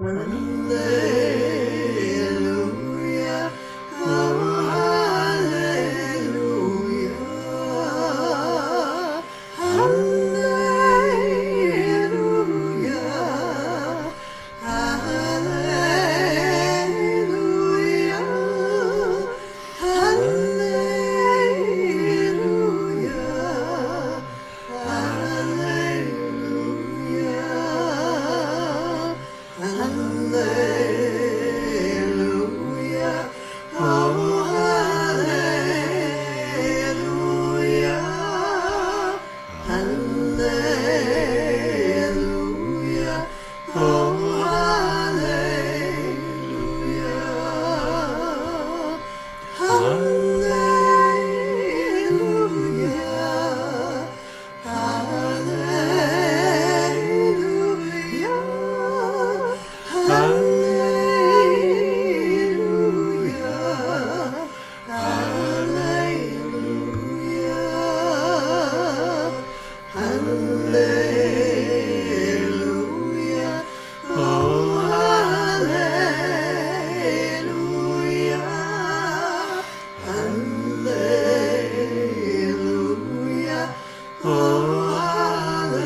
Hallelujah. Oh, hallelujah. Hallelujah. Hallelujah. Hallelujah. Hallelujah. Hallelujah. Oh, hallelujah. Hallelujah. Oh, hallelujah. Hallelujah. Hallelujah. Hallelujah. Hallelujah. Hallelujah. Oh, hallelujah. Hallelujah. Oh, hallelujah.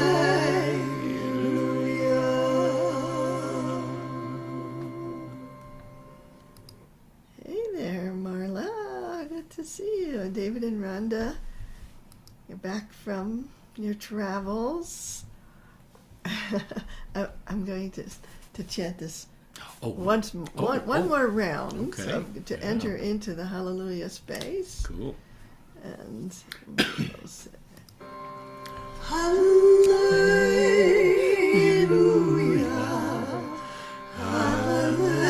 Hey there, Marla. Good to see you. David and Rhonda, you're back from your travels. I'm going to chant this one more round, Okay. so to enter into the hallelujah space. Cool. And we'll say, Hallelujah. Hallelujah.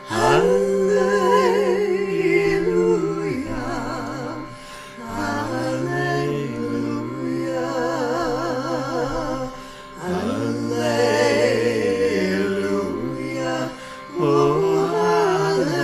Hallelujah. Hallelujah. Hallelujah. Oh, hallelujah.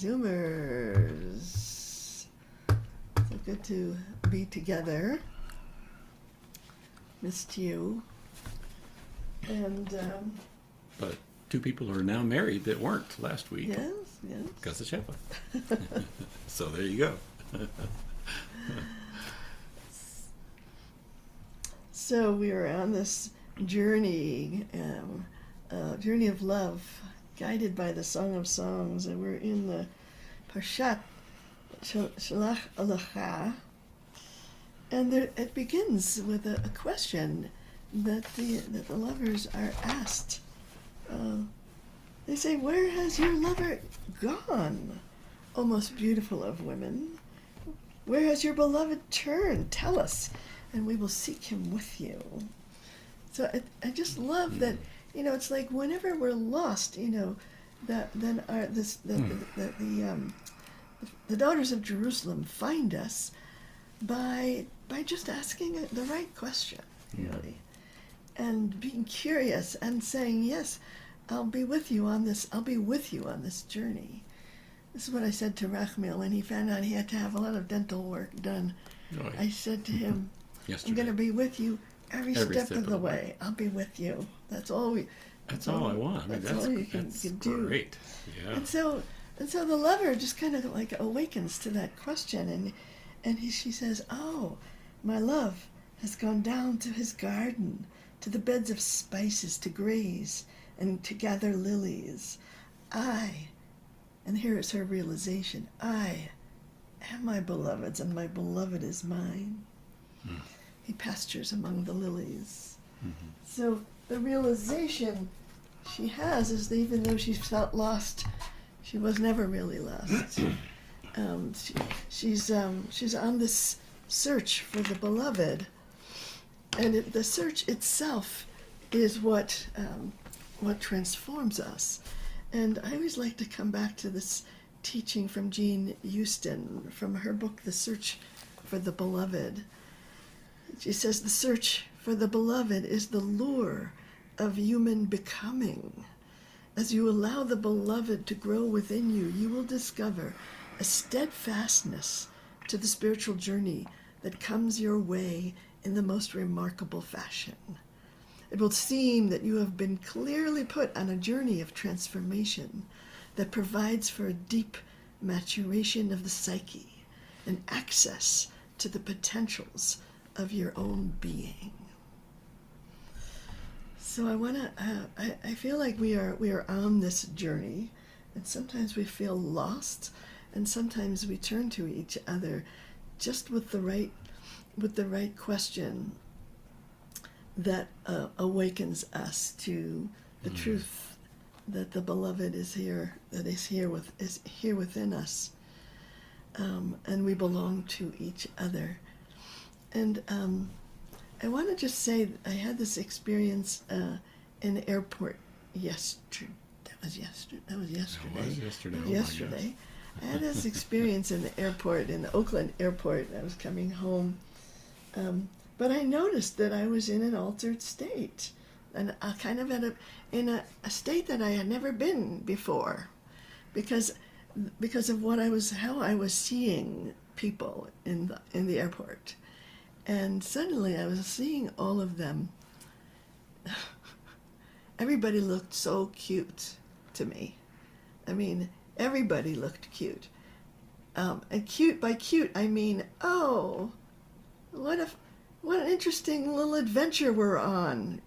KZOOMers. So good to be together. Missed you. And but two people are now married that weren't last week. yes. Because of Shepa. So there you go. So we are on this journey, journey of love, guided by the Song of Songs, and we're in the Parshat Shalach Alecha, and it begins with a question that the lovers are asked. They say, "Where has your lover gone, O most beautiful of women? Where has your beloved turned? Tell us, and we will seek him with you." So I just love that, it's like whenever we're lost, that then the daughters of Jerusalem find us by just asking the right question, really, and being curious and saying, "Yes, I'll be with you on this. I'll be with you on this journey." This is what I said to Rachmil when he found out he had to have a lot of dental work done. Right. I said to him, Yesterday. "I'm going to be with you every step of the way. I'll be with you." That's all That's all I want. I mean, that's all you can do. Great. Yeah. And so the lover just kind of like awakens to that question, and she says, "Oh, my love has gone down to his garden, to the beds of spices to graze and to gather lilies. And here is her realization, I am my beloved's, and my beloved is mine. He pastures among the lilies." Mm-hmm. So the realization she has is that even though she felt lost, she was never really lost. She's on this search for the beloved, and the search itself is what transforms us. And I always like to come back to this teaching from Jean Houston, from her book, The Search for the Beloved. She says, "The search for the beloved is the lure of human becoming. As you allow the beloved to grow within you, you will discover a steadfastness to the spiritual journey that comes your way in the most remarkable fashion. It will seem that you have been clearly put on a journey of transformation that provides for a deep maturation of the psyche and access to the potentials of your own being." So I feel like we are on this journey, and sometimes we feel lost, and sometimes we turn to each other just with the right question that awakens us to the truth that the beloved is here, that is here within us, and we belong to each other. And I want to just say I had this experience in the airport yesterday. That was yesterday. That was yesterday. That was yesterday. I had this experience in the airport, in the Oakland airport. I was coming home. But I noticed that I was in an altered state, and kind of in a state that I had never been before, because of how I was seeing people in the airport, and suddenly I was seeing all of them. Everybody looked so cute to me. I mean, everybody looked cute, and cute by cute I mean, oh, what an interesting little adventure we're on,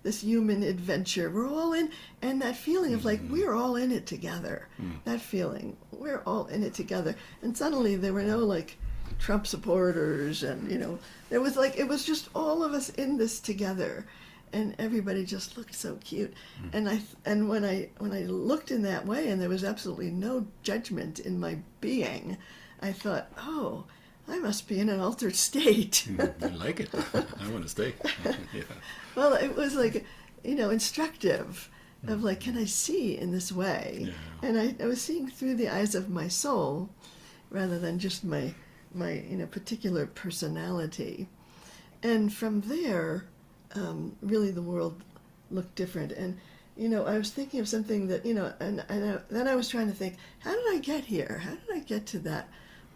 this human adventure. We're all in, and that feeling of like, we're all in it together. That feeling, we're all in it together. And suddenly there were no like Trump supporters, and there was like, it was just all of us in this together, and everybody just looked so cute. And when I looked in that way, and there was absolutely no judgment in my being, I thought, oh, I must be in an altered state. I like it. I want to stay. Yeah. Well, it was like, instructive of like, can I see in this way? Yeah. And I was seeing through the eyes of my soul rather than just my particular personality. And from there, really the world looked different. I was thinking of something that, then I was trying to think, how did I get here? How did I get to that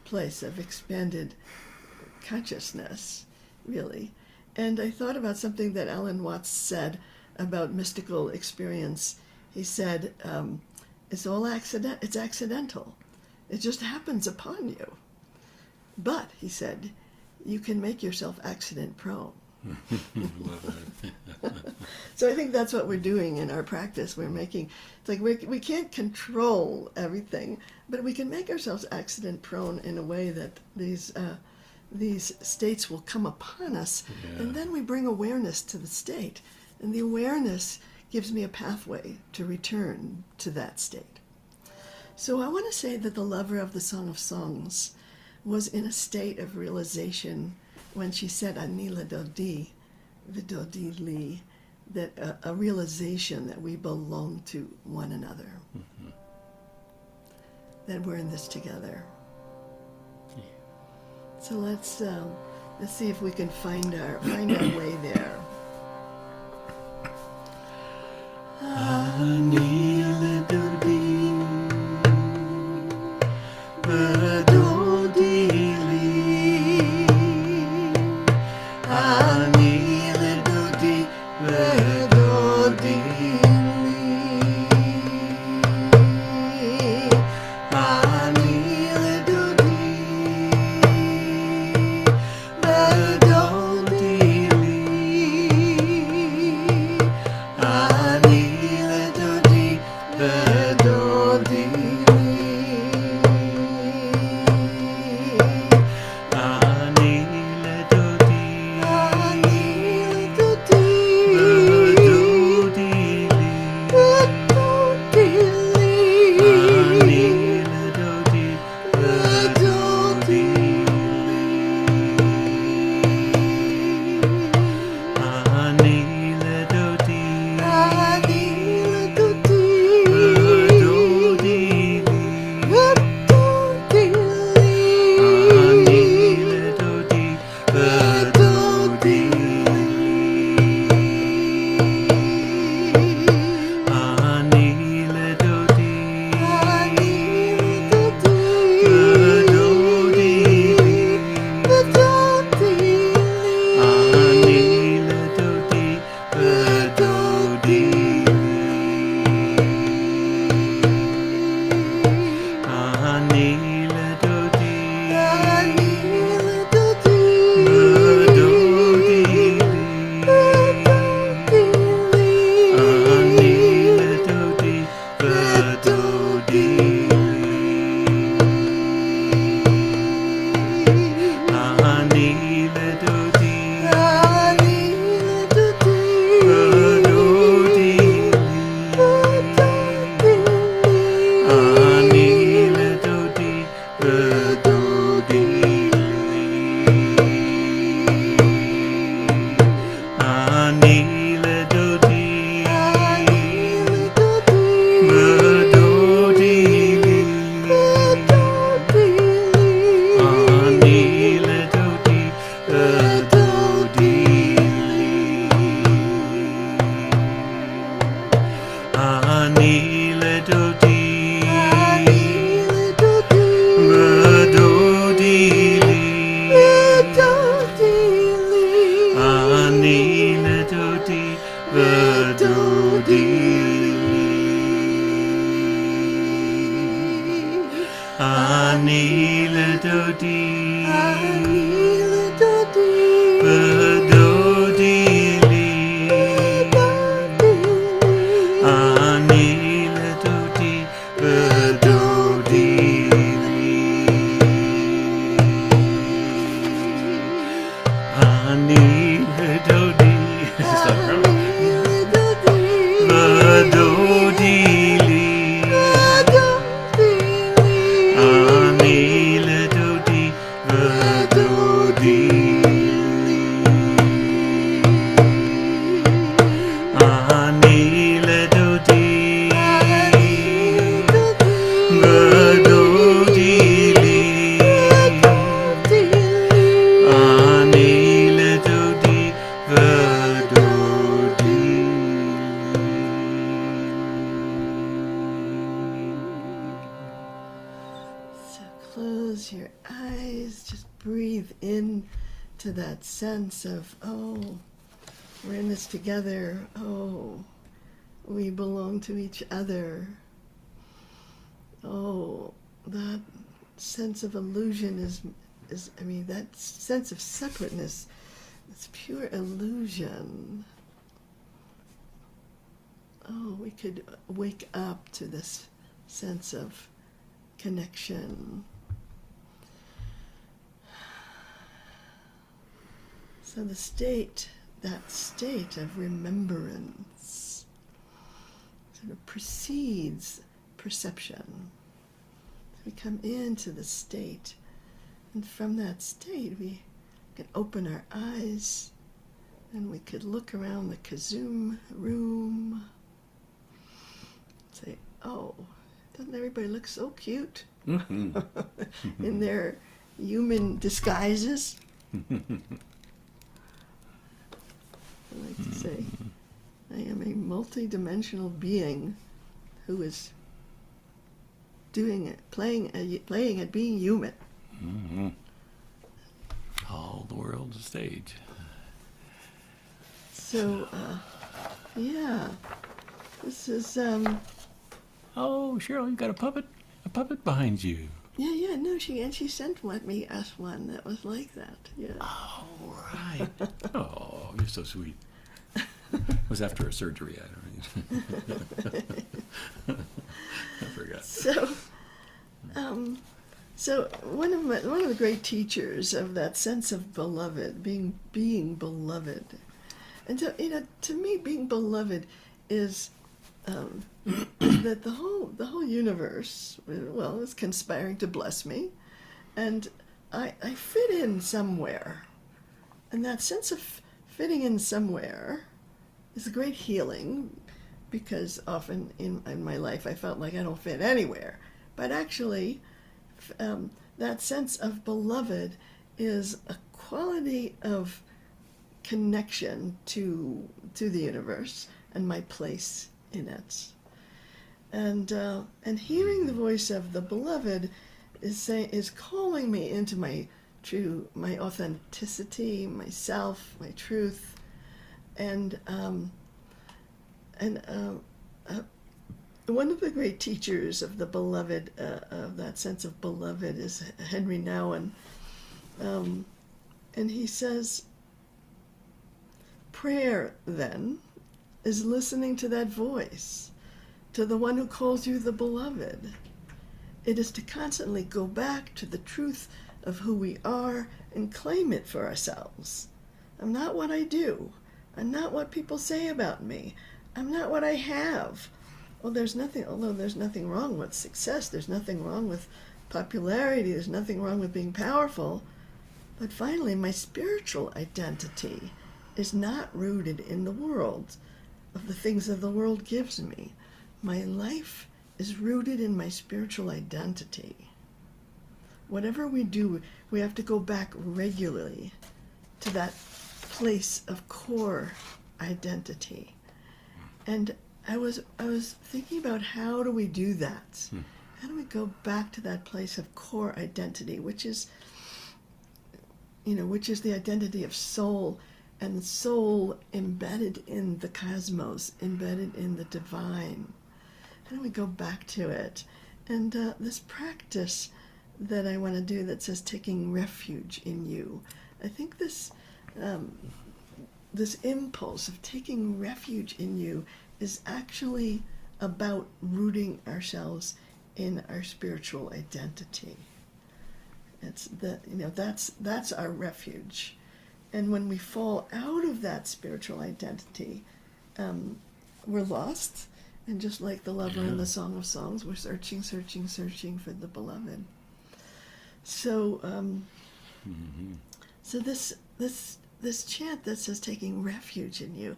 place of expanded consciousness, really? And I thought about something that Alan Watts said about mystical experience. He said, it's accidental. It just happens upon you. But, he said, you can make yourself accident prone. Love that. So I think that's what we're doing in our practice. It's like we can't control everything, but we can make ourselves accident prone in a way that these states will come upon us, and then we bring awareness to the state, and the awareness gives me a pathway to return to that state. So I want to say that the lover of the Song of Songs was in a state of realization when she said Ani ledodi, v'dodi li, that a realization that we belong to one another, that we're in this together. So let's see if we can find our way there. Ani ledodi, v'dodi li. Ani ledodi, v'dodi li. Ani ledodi, v'dodi li. Ani ledodi, v'dodi li. Ani ledodi, in to that sense of, oh, we're in this together. Oh, we belong to each other. Oh, that sense of illusion is that sense of separateness, it's pure illusion. Oh, we could wake up to this sense of connection. So that state of remembrance sort of precedes perception. So we come into the state, and from that state we can open our eyes and we could look around the KZOOM room, say, oh, doesn't everybody look so cute Mm-hmm. in their human disguises? I like to say, I am a multi-dimensional being who is playing at being human. Mm-hmm. All the world's a stage. So, yeah, this is, Oh, Cheryl, you got a puppet behind you. yeah, no, she sent us one that was like that, yeah. Oh, right. Oh, you're so sweet. It was after a surgery, I forgot. So one of the great teachers of that sense of beloved, being beloved, and to me, being beloved is that the whole universe, well, is conspiring to bless me, and I fit in somewhere, and that sense of fitting in somewhere is a great healing, because often in my life I felt like I don't fit anywhere, but actually that sense of beloved is a quality of connection to the universe and my place in it. And hearing the voice of the beloved is calling me into my authenticity, myself, my truth, and one of the great teachers of the beloved, of that sense of beloved, is Henry Nouwen, and he says, prayer, then, is listening to that voice, to the one who calls you the beloved. It is to constantly go back to the truth of who we are and claim it for ourselves. I'm not what I do. I'm not what people say about me. I'm not what I have. Although there's nothing wrong with success. There's nothing wrong with popularity. There's nothing wrong with being powerful. But finally, my spiritual identity is not rooted in the world, of the things that the world gives me. My life is rooted in my spiritual identity. Whatever we do, we have to go back regularly to that place of core identity. And I was thinking about, how do we do that? How do we go back to that place of core identity, which is the identity of soul, and soul embedded in the cosmos, embedded in the divine. How do we go back to it? And this practice that I want to do that says taking refuge in you, I think this impulse of taking refuge in you is actually about rooting ourselves in our spiritual identity. It's that's our refuge. And when we fall out of that spiritual identity, we're lost. And just like the lover in the Song of Songs, we're searching for the beloved. So, so this chant that says taking refuge in you,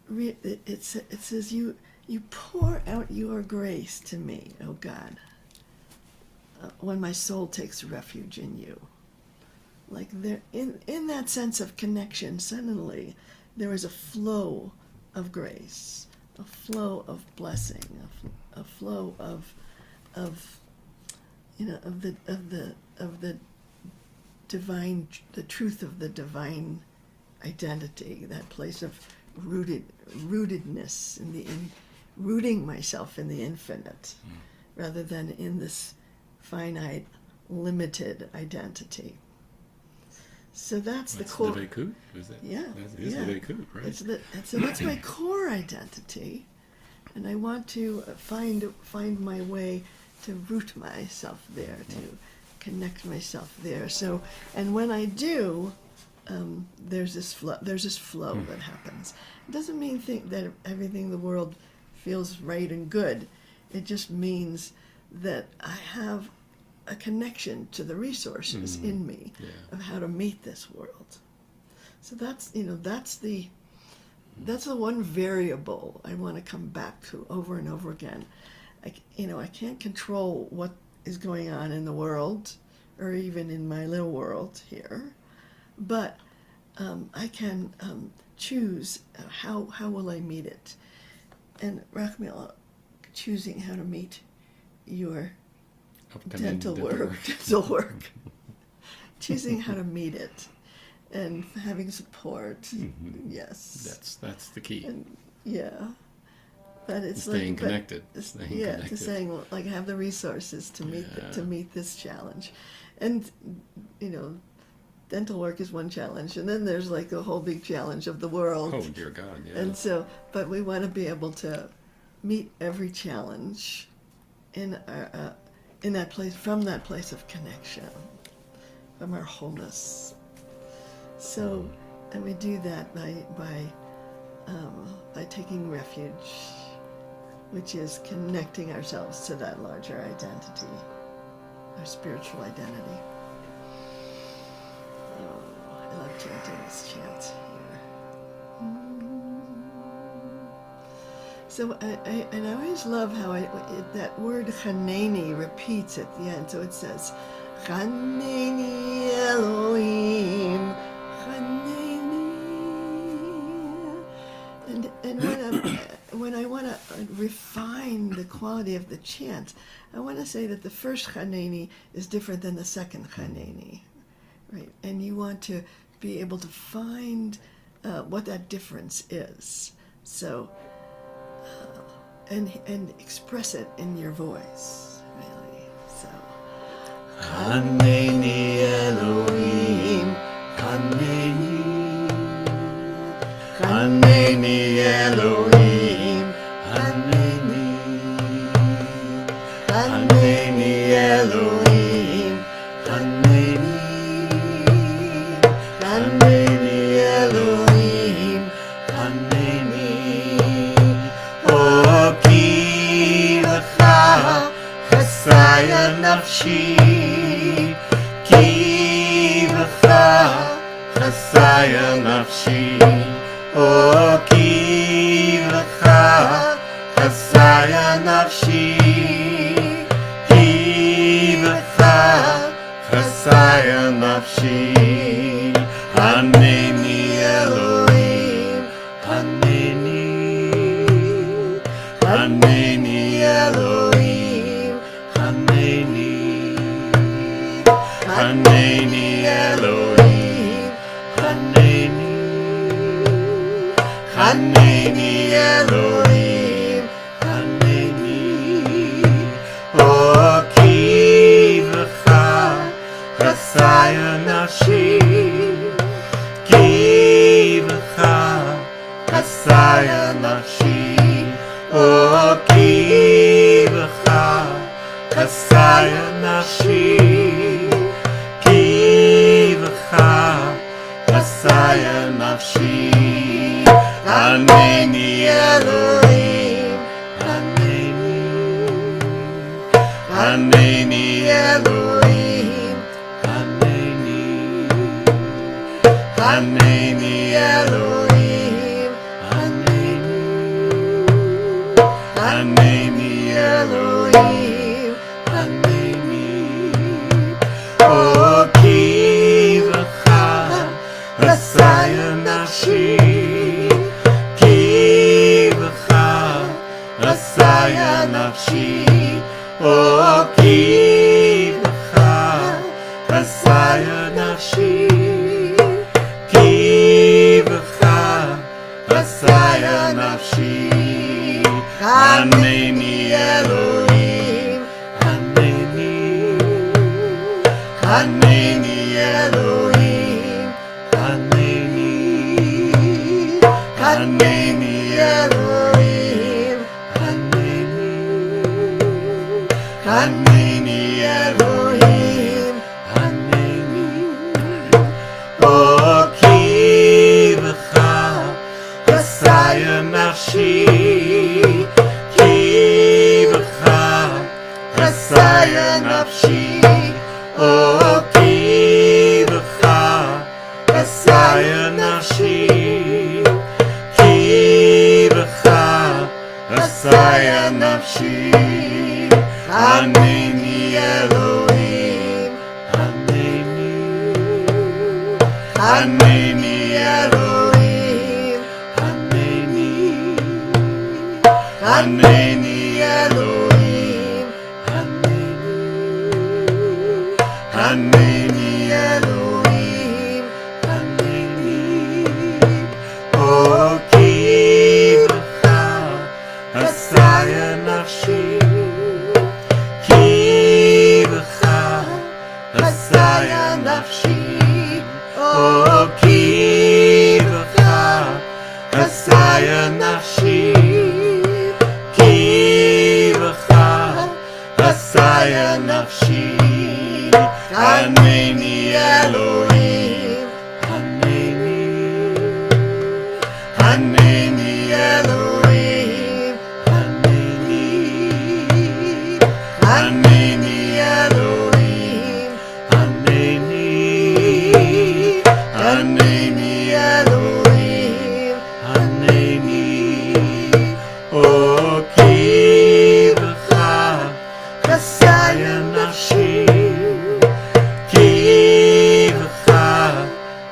it says you pour out your grace to me, O God, when my soul takes refuge in you. Like there, in that sense of connection, suddenly there is a flow of grace, a flow of blessing, a flow of the the truth of the divine identity, that place of rootedness rooting myself in the infinite, rather than in this finite, limited identity. So that's the core. The Veku? Is that? Yeah, That is yeah. the Veku, right? So that's my core identity, and I want to find my way to root myself there, to connect myself there. So, and when I do, there's this flow that happens. It doesn't mean that everything in the world feels right and good. It just means that I have a connection to the resources in me of how to meet this world. So that's the one variable I want to come back to over and over again. I can't control what is going on in the world, or even in my little world here, but I can choose how will I meet it. And Rachmil, choosing how to meet your dental work, choosing how to meet it, and having support. Yes, That's the key. and but it's Staying like connected. But, Staying yeah, connected. to saying like have the resources to meet this challenge, and dental work is one challenge, and then there's like the whole big challenge of the world. Oh dear God! Yeah. And so, but we want to be able to meet every challenge in that place, from that place of connection, from our wholeness. So, and we do that by taking refuge, which is connecting ourselves to that larger identity, our spiritual identity. I love chanting this chant here. So I always love how that word Chanayni repeats at the end. So it says, Chanayni Elohim, Chanayni. And when I want to refine the quality of the chant, I want to say that the first Chanayni is different than the second Chanayni. Right, and you want to be able to find what that difference is. So, and express it in your voice, really. So, Chanayni Elohim, Chanayni, Chanayni Elohim, Chanayni, Chanayni Elohim, Chanayni, Chanayni Elohim, Chanayni. Oh, ki lecha chasayah nafshi, ki lecha chasayah nafshi. Oh, ki lecha chasayah nafshi, ki lecha chasayah nafshi. Chanayni Elohim, Chanayni, Chanayni Elohim, Chanayni, Chanayni Elohim, Chanayni, Chanayni Elohim, Chanayni. Oh, ki lecha chasayah nafshi, ki lecha chasayah nafshi. Oh, ki lecha chasayah nafshi, ki lecha chasayah nafshi. Chanayni Elohim, Chanayni, Chanayni Elohim, Chanayni, Chanayni Elohim, Chanayni, Chanayni Elohim, Chanayni. Oh, ki lecha chasayah nafshi, ki lecha chasayah nafshi. Oh, ki lecha chasayah nafshi. nafshi, ki b'cha chasayah nafshi. Chanayni Elohim, Chanayni, Chanayni Elohim, Chanayni, Chanayni Elohim, Chanayni, Chanayni Elohim, Chanayni. Oh, ki b'cha chasayah nafshi, ki b'cha chasayah nafshi. Oh, ki b'cha chasayah nafshi, ki b'cha chasayah nafshi. Chanayni Elohim, Chanayni, Chanayni Elohim, Chanayni, Chanayni Elohim, Chanayni, Chanayni Elohim, Chanayni. Oh, ki b'cha chasayah nafshi, ki b'cha chasayah nafshi. Oh, ki b'cha chasayah nafshi, ki b'cha chasayah nafshi. Chanayni Elohim, Chanayni, Chanayni Elohim, Chanayni, Chanayni Elohim, Chanayni, Chanayni Elohim, Chanayni. Oh, ki b'cha chasayah nafshi, ki b'cha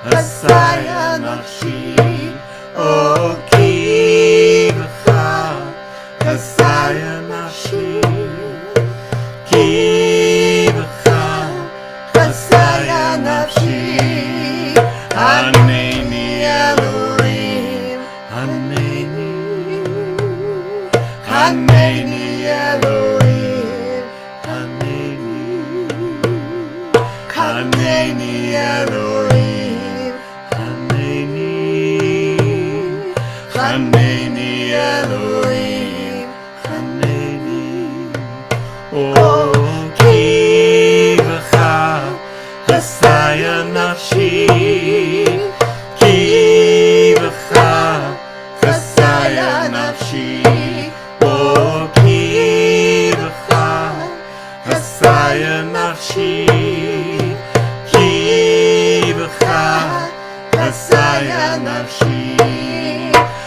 chasayah nafshi. Oh, ki b'cha chasayah nafshi, ki b'cha chasayah nafshi. Chanayni Elohim, Chanayni, Chanayni Elohim, Chanayni, Chanayni Elohim, Chanayni, Chanayni Elohim, Chanayni. Oh, ki b'cha chasayah nafshi, ki b'cha chasayah nafshi. Oh, ki b'cha chasayah nafshi, ki b'cha chasayah nafshi.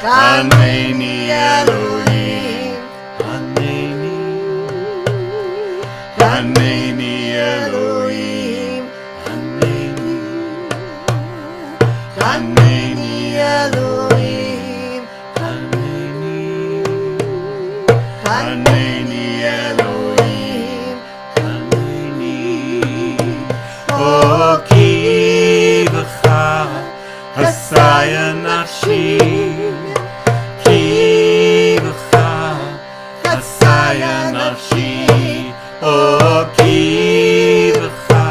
Chanayni Elohim, Chanayni, Chanayni Elohim, Chanayni, Chanayni Elohim, Chanayni, Chanayni Elohim, Chanayni. Oh, ki b'cha chasayah nafshi, ki b'cha chasayah nafshi. Oh, ki b'cha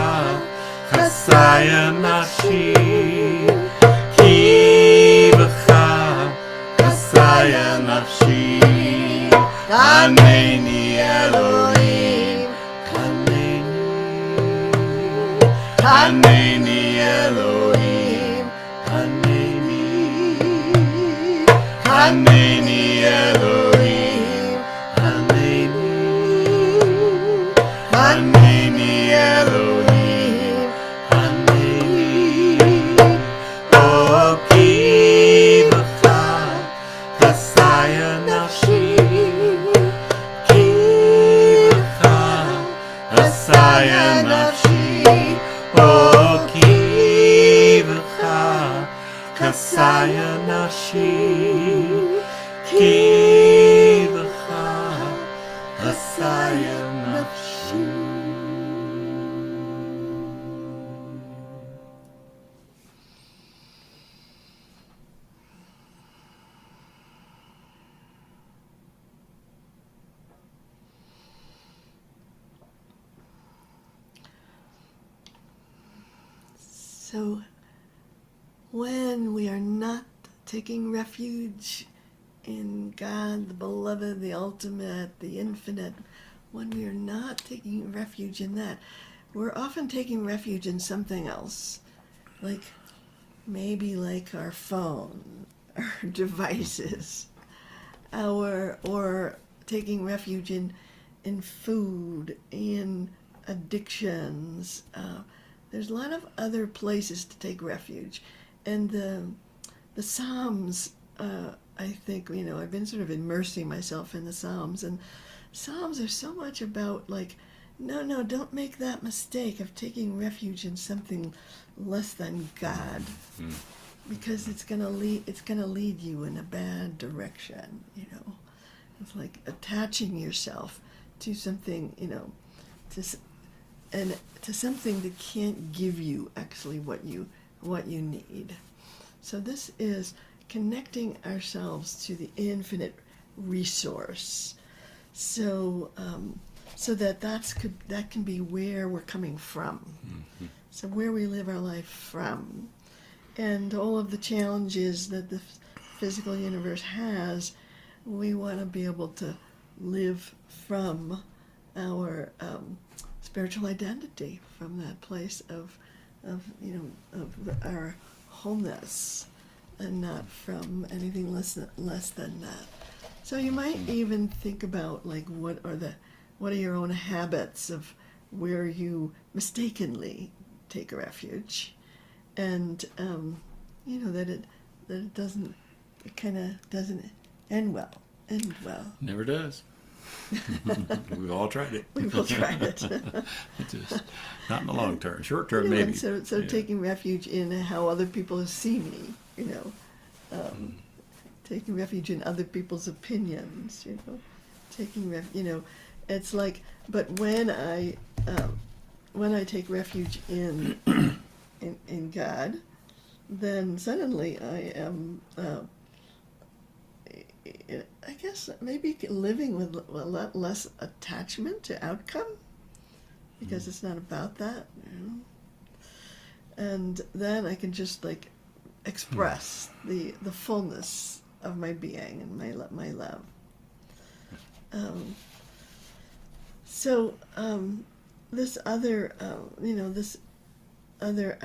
chasayah nafshi, ki b'cha chasayah nafshi. Chanayni Elohim, Chanayni, Chanayni Elohim, Chanayni, Chanayni Elohim, Chanayni, Chanayni Elohim, Chanayni. Oh, ki b'cha chasayah nafshi, ki b'cha chasayah nafshi. Oh, ki b'cha chasayah nafshi, ki b'cha chasayah nafshi. So when we are not taking refuge in God, the beloved, the ultimate, the infinite, when we are not taking refuge in that, we're often taking refuge in something else, like maybe like our phone, our devices, or taking refuge in food, in addictions. There's a lot of other places to take refuge, and the Psalms. I think I've been sort of immersing myself in the Psalms, and Psalms are so much about like, no, don't make that mistake of taking refuge in something less than God, because it's gonna lead you in a bad direction. It's like attaching yourself to something, to something that can't give you actually what you need. So this is connecting ourselves to the infinite resource, so that can be where we're coming from, so where we live our life from, and all of the challenges that the physical universe has. We want to be able to live from our spiritual identity, from that place of our wholeness, and not from anything less than that. So you might even think about like what are your own habits of where you mistakenly take refuge, and that it kind of doesn't end well. Never does. We've all tried it. We've all tried it. Just not in the long term. Short term, maybe. So taking refuge in how other people see me, taking refuge in other people's opinions, taking refuge, it's like, but when I take refuge in God, then suddenly I am, I guess maybe living with a lot less attachment to outcome, because it's not about that, and then I can just like express the fullness of my being and my love. This other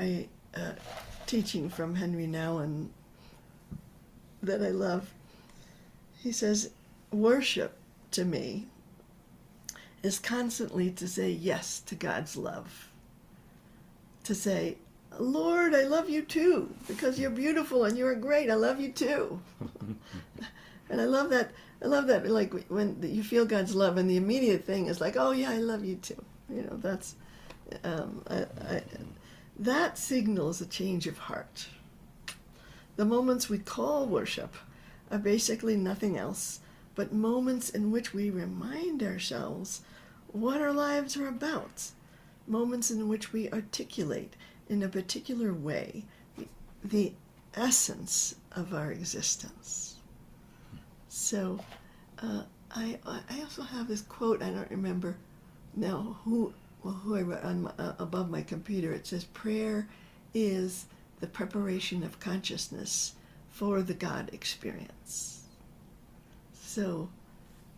teaching from Henry Nouwen that I love. He says, worship to me is constantly to say yes to God's love. To say, Lord, I love you too, because you're beautiful and you're great. I love you too. And I love that, like when you feel God's love, and the immediate thing is like, oh yeah, I love you too. That's, that signals a change of heart. The moments we call worship are basically nothing else but moments in which we remind ourselves what our lives are about, moments in which we articulate in a particular way the essence of our existence. So I also have this quote, I don't remember now who I wrote on above my computer. It says, prayer is the preparation of consciousness for the God experience. So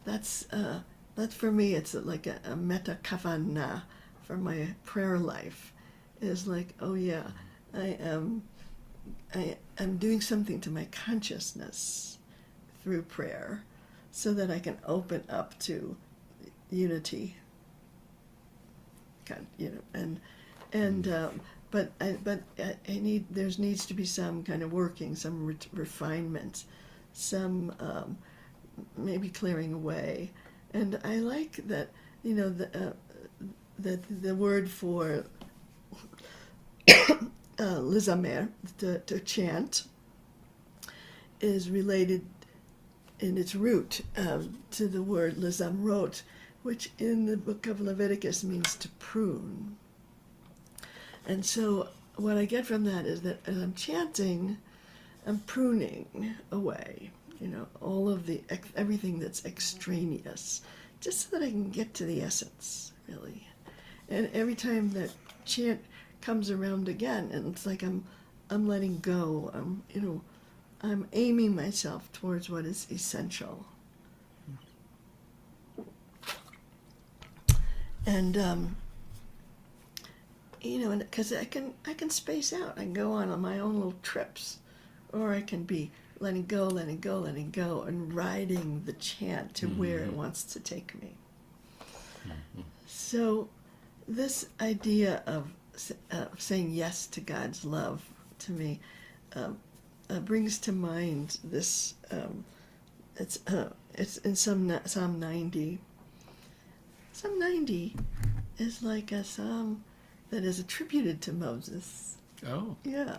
that's for me, it's like a meta kavana for my prayer life. Is like, oh yeah, I am doing something to my consciousness through prayer, so that I can open up to unity. But there needs to be some kind of working, some refinement, some maybe clearing away. And I like that, that the word for lizamer, to chant, is related in its root to the word lizamrot, which in the book of Leviticus means to prune. And so what I get from that is that as I'm chanting, I'm pruning away, all of everything that's extraneous, just so that I can get to the essence, really. And every time that chant comes around again, and it's like I'm letting go. I'm aiming myself towards what is essential. And because I can space out. I can go on my own little trips, or I can be letting go, and riding the chant to where it wants to take me. So this idea of saying yes to God's love, to me, brings to mind this. It's in Psalm 90. Psalm 90 is like a psalm that is attributed to Moses. Oh. Yeah.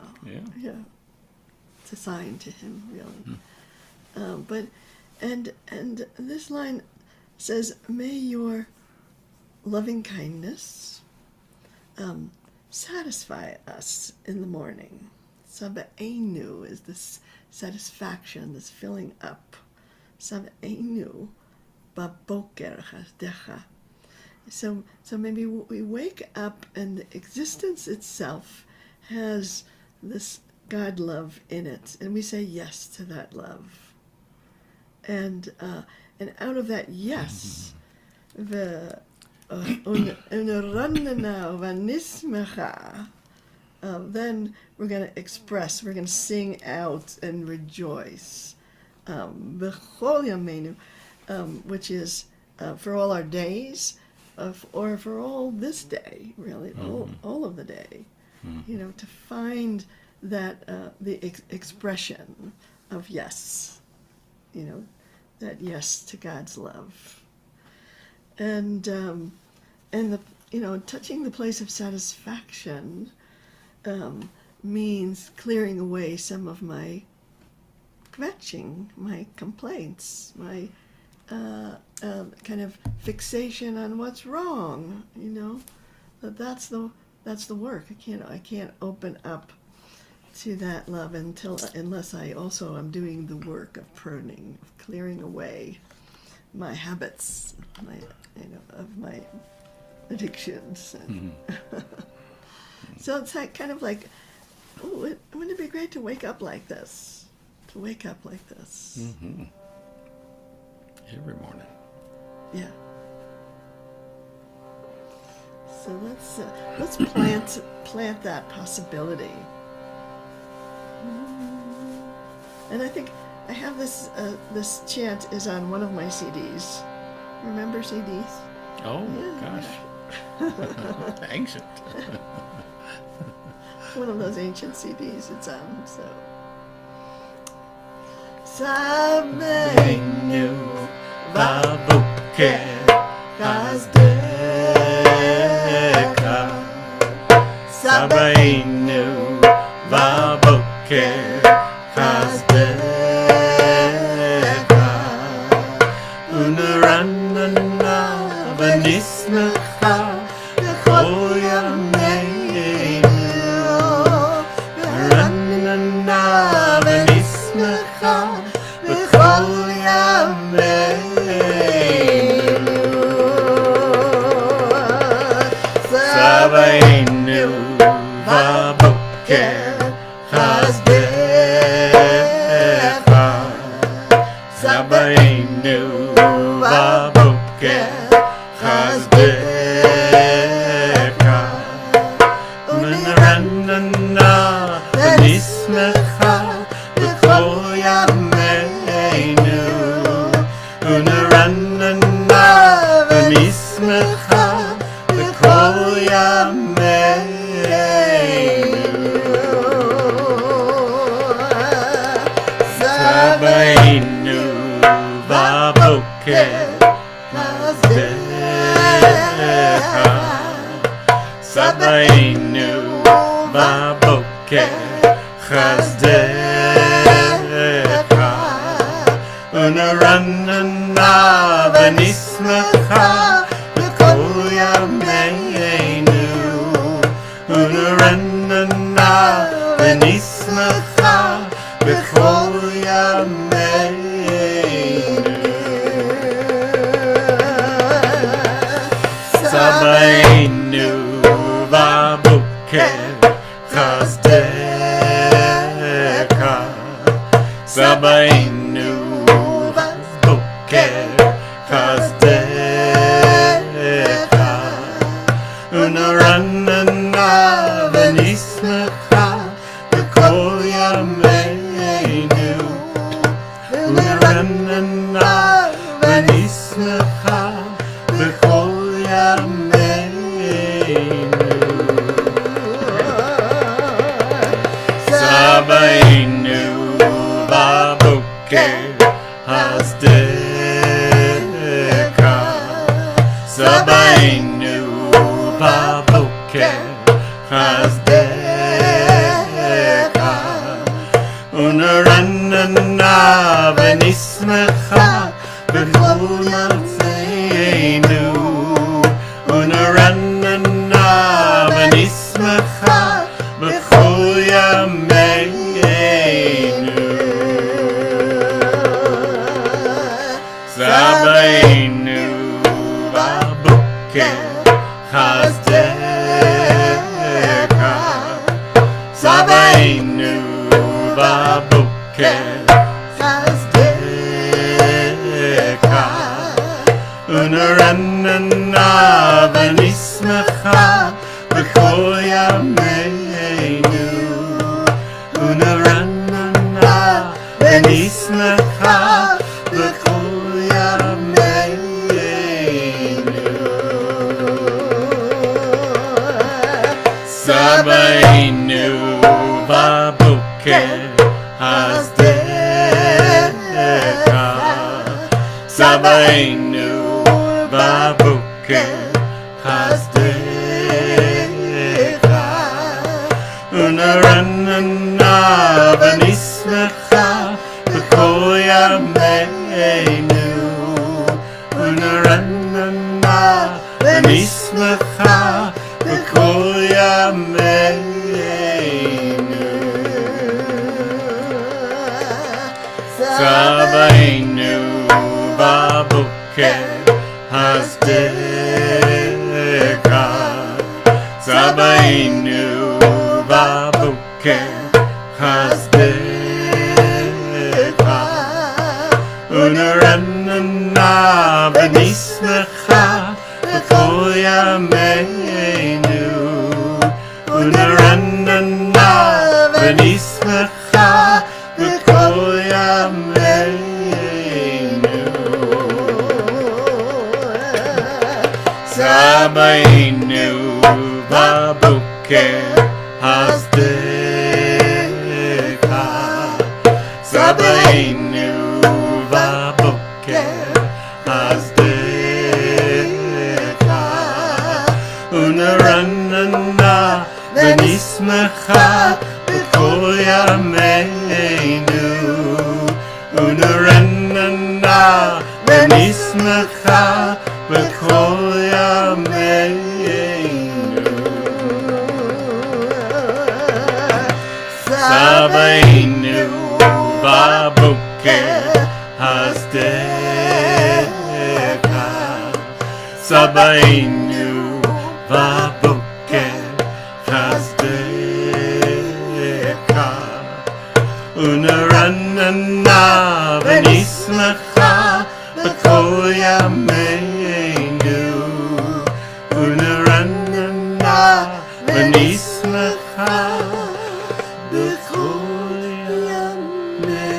It's assigned to him, really. And this line says, "May your loving kindness satisfy us in the morning." Sab'enu is this satisfaction, this filling up. Sab'enu, vaboqer, chasdekha. So maybe we wake up and existence itself has this God love in it, and we say yes to that love. And out of that yes, then we're going to express, we're going to sing out and rejoice. Yameynu, which is for all our days, or for all this day, really, all of the day. To find that the expression of yes, that yes to God's love, and the touching the place of satisfaction means clearing away some of my kvetching, my complaints, my kind of fixation on what's wrong. That's the work. I can't open up to that love unless I also am doing the work of pruning, of clearing away my habits, of my addictions. So it's kind of like, wouldn't it be great to wake up like this? Every morning. Yeah. So let's plant that possibility. And I think I have this chant is on one of my CDs. Remember CDs? Oh, gosh. Ancient. One of those ancient CDs it's on, so. Sab'enu, vaboqer, chasdekha. Sab'enu, vaboqer, chasdekha. Uneranana v'nismecha b'chol yameynu. Uneranana v'nismecha b'chol yameynu. Sab'enu, vaboqer, chasdekha. Sab'enu, vaboqer, chasdekha. Uneranana v'nismecha b'chol yameynu. Uneranana v'nismecha b'chol yameynu. Sab'enu, vaboqer, chasdekha. Sab'enu, vaboqer, chasdekha. Uneranana v'nismecha b'chol yameynu. Uneranana v'nismecha b'chol yameynu. Sab'enu, vaboqer, vaboqer chasdekha Sab'enu vaboqer chasdekha Unaranana v'nismecha b'kol yameynu Unaranana v'nismecha b'kol yameynu Sab'enu vaboqer chasdekha Sab'enu vaboqer chasdekha Unaranana v'nismecha b'kol yameynu Unaranana v'nismecha b'kol yameynu Sab'enu vaboqer chasdekha Sab'enu vaboqer chasdekha Unaranana v'nismecha b'kol yameynu Unaranana v'nismecha b'kol yameynu Sab'enu vaboqer chasdekha Sab'enu vaboqer chasdekha Unaranana v'nismecha b'kol yameynu Unaranana v'nismecha b'kol yameynu Sab'enu vaboqer chasdekha Sab'enu vaboqer chasdekha Unaranana v'nismecha b'kol yameynu Unaranana v'nismecha b'kol yameynu Sab'enu vaboqer chasdekha Sab'enu vaboqer chasdekha Unaranana v'nismecha b'kol yameynu Unaranana v'nismecha b'kol yameynu Sab'enu vaboqer chasdekha Sab'enu vaboqer chasdekha Unaranana v'nismecha b'kol yameynu Unaranana v'nismecha b'kol yameynu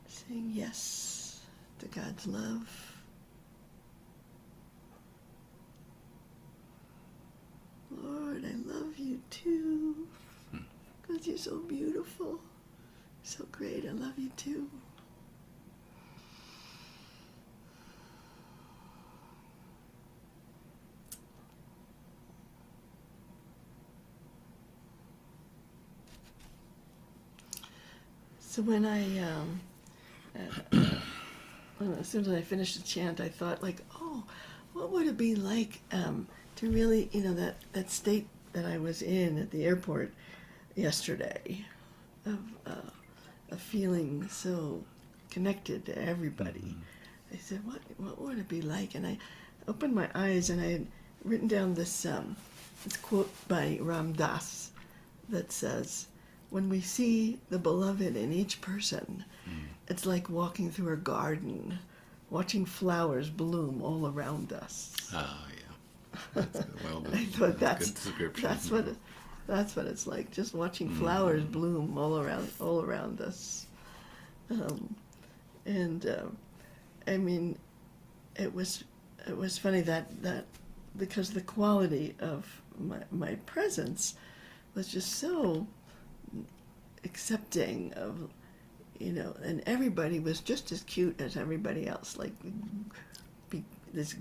Saying yes to God's love. Lord, I love you too. Because you're so beautiful. So great. I love you too. So when as soon as I finished the chant, I thought, like, oh, what would it be like to really, that state that I was in at the airport yesterday, of feeling so connected to everybody. I said, what would it be like? And I opened my eyes, and I had written down this quote by Ram Dass that says, when we see the beloved in each person, it's like walking through a garden, watching flowers bloom all around us. Ah, yeah. Well, I thought good description. that's what it's like, just watching flowers bloom all around us. I mean, it was funny that because the quality of my presence was just so accepting of, and everybody was just as cute as everybody else, like this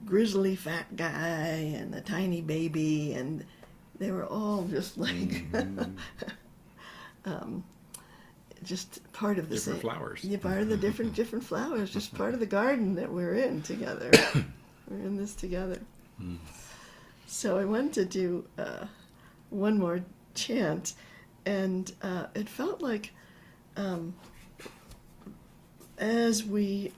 grizzly fat guy and a tiny baby, and they were all just like just part of the Different same flowers. Yeah, part of the different flowers, just part of the garden that we're in together. We're in this together. So I wanted to do one more chant, and it felt like as we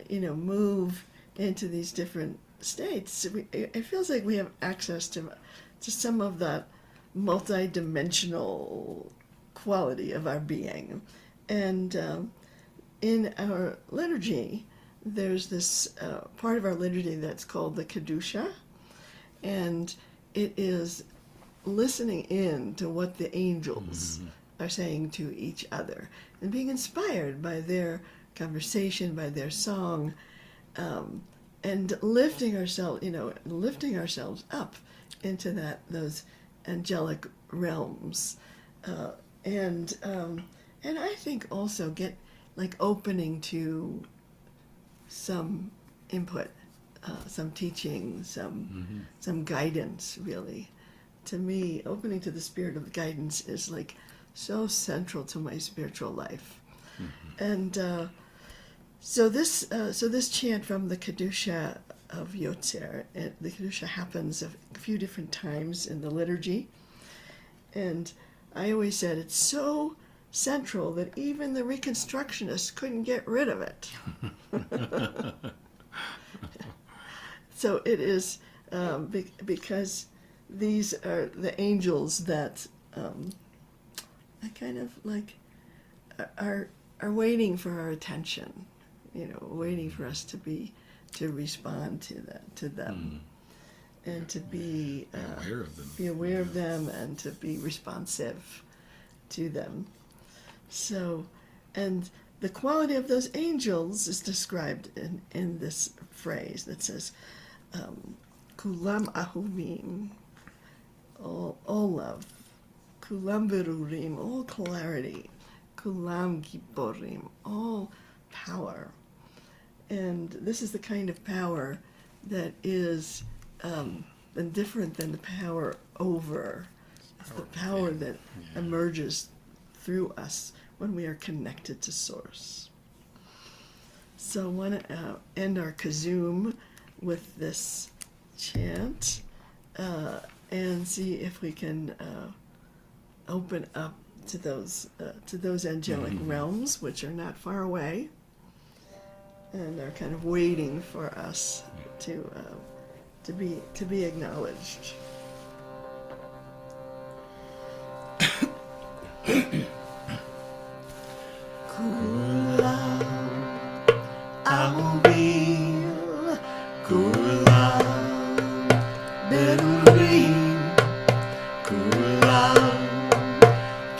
move into these different states, it feels like we have access to some of that multi-dimensional quality of our being. And in our liturgy, there's this part of our liturgy that's called the Kedusha, and it is listening in to what the angels are saying to each other and being inspired by their conversation, by their song, and lifting ourselves up into those angelic realms, and I think also get opening to some input, some teaching, some guidance. Really, to me, opening to the spirit of guidance is so central to my spiritual life, and so this chant from the Kedusha of Yotzer. The Kedusha happens a few different times in the liturgy, and I always said it's so central that even the Reconstructionists couldn't get rid of it. So it is because these are the angels that I kind of are waiting for our attention, waiting for us to respond to them, and to be aware of them, and to be responsive to them. So, and the quality of those angels is described in this phrase that says, Kulam Ahuvim, all love, Kulam Berurim, all clarity, Kulam Giborim, all power. And this is the kind of power that is different than the power over. It's the power that emerges through us when we are connected to Source. So I want to end our KZOOM with this chant and see if we can open up to those angelic realms, which are not far away, and are kind of waiting for us to be acknowledged. Kulam, Ahuvim, Kulam, Berurim, Kulam,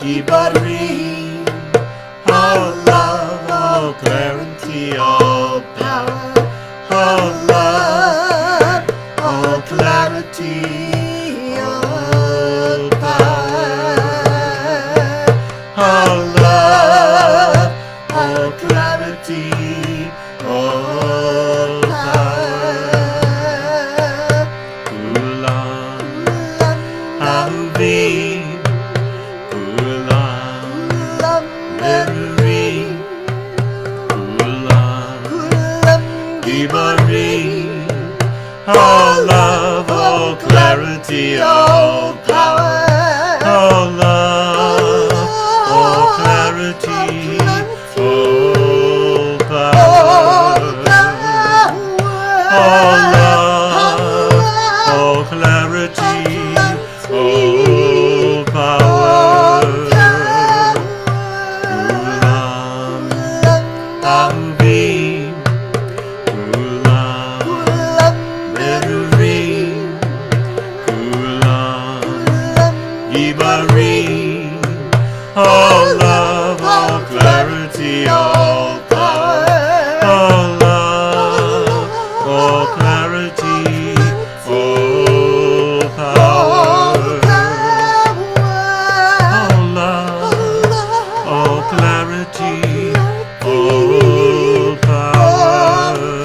Giborim, all love, all clarity, all power, all love, all clarity, all power, all love, all clarity, all power. Kulam, Ahuvim, Kulam, Berurim, Kulam, Giborim, all love, all clarity, all power. all love, all clarity, all power. All love, all clarity, all power. All love, all clarity, all power.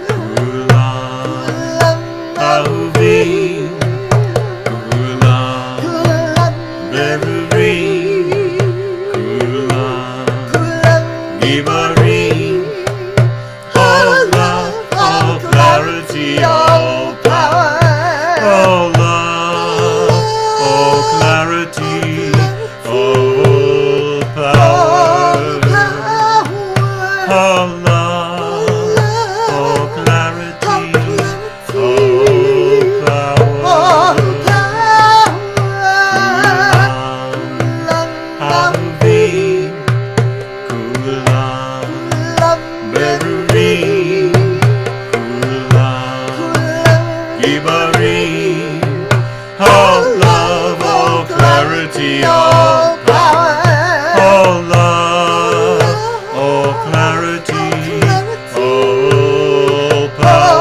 Kulam, Ahuvim, Kulam, Refuge, Kulam, Giborim, all love, all clarity, all power. All love, all clarity, all power. All love, all clarity, all power. Ahuvim, Kulam, Refuge, Kulam, Giborim, all love, all clarity, all power. All love, all clarity, all power.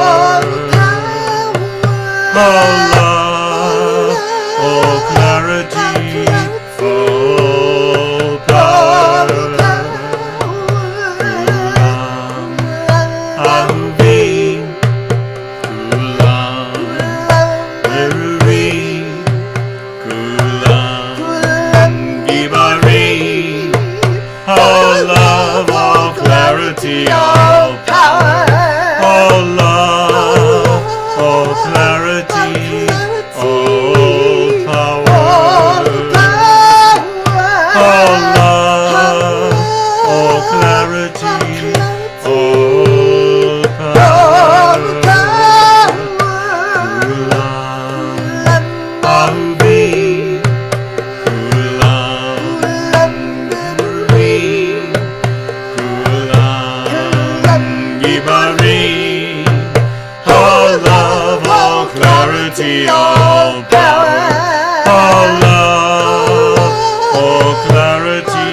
All love, all clarity, all power. Kulam, Ahuvim, Kulam, Refuge, Kulam, Giborim, all love, all clarity, all power. All love, all clarity, all power. All love, all clarity, all power. Kulam, Ahuvim, Kulam, Refuge, Kulam, Giborim, all love, all clarity, all power. All love, all clarity,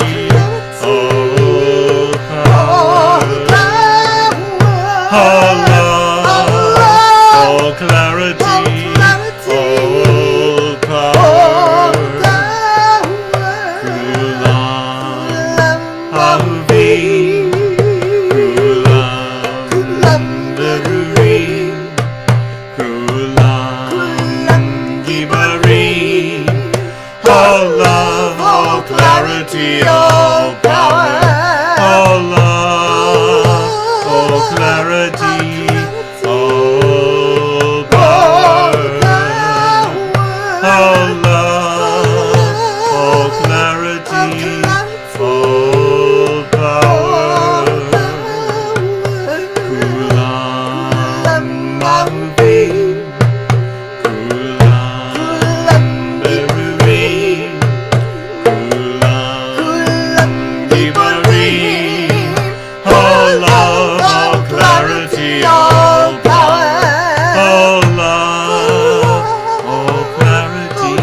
all power. All love, all clarity, all power. Kulam, Ahuvim, Kulam, Refuge, Kulam, Giborim, all love, all clarity, all power. All love, all clarity, all power. All love, all clarity, all power. Kulam, Ahuvim, Kulam, Refuge, Kulam, Giborim, all love, all clarity, all power. All love, all clarity,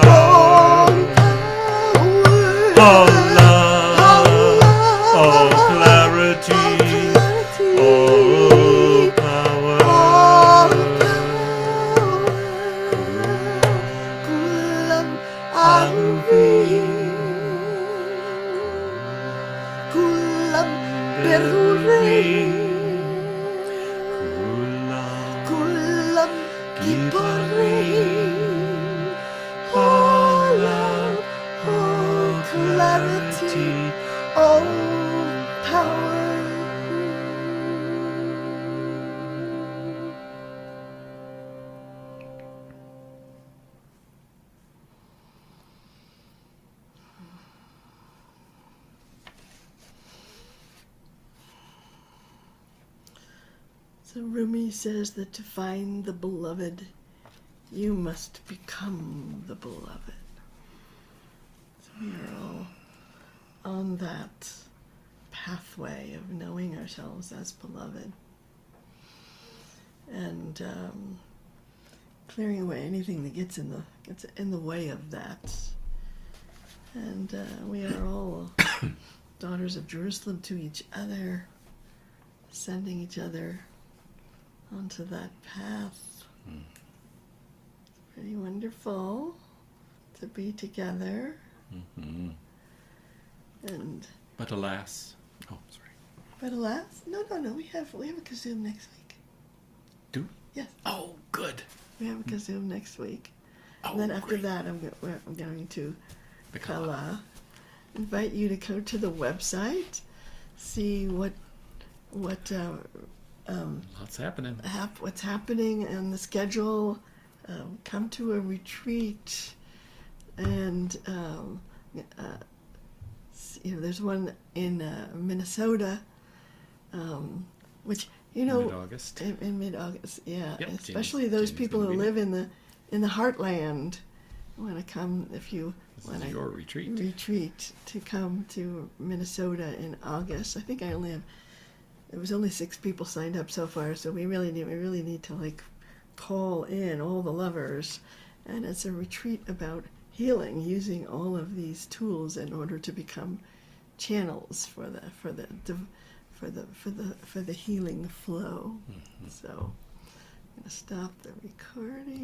all power. All love, all clarity, all power. Ahuvim, Kulam, Refuge, Kulam, Giborim, all love, all clarity, all power. So Rumi says that to find the beloved, you must become the beloved. So we are all on that pathway of knowing ourselves as beloved. And clearing away anything that gets in the way of that. And we are all daughters of Jerusalem to each other, sending each other onto that path. It's pretty wonderful to be together. Mm-hmm. And But alas, oh, sorry. but alas, no, we have a KZOOM next week. Do? Yes, Oh, good. we have a KZOOM next week. Oh, And then after great. that, I'm going to The Kulam. invite you to go to the website, see what Lots happening. what's happening on the schedule. Come to a retreat, and there's one in Minnesota, which Mid-August. in mid-August, yeah. Yep, Especially Jamie's- those Jamie's people gonna who be live in the heartland want to come. If you This want is to your retreat. retreat to come to Minnesota in August. I think there was only 6 people signed up so far, so we really need to call in all the lovers. And it's a retreat about healing, using all of these tools in order to become channels for the healing flow. So I'm gonna stop the recording.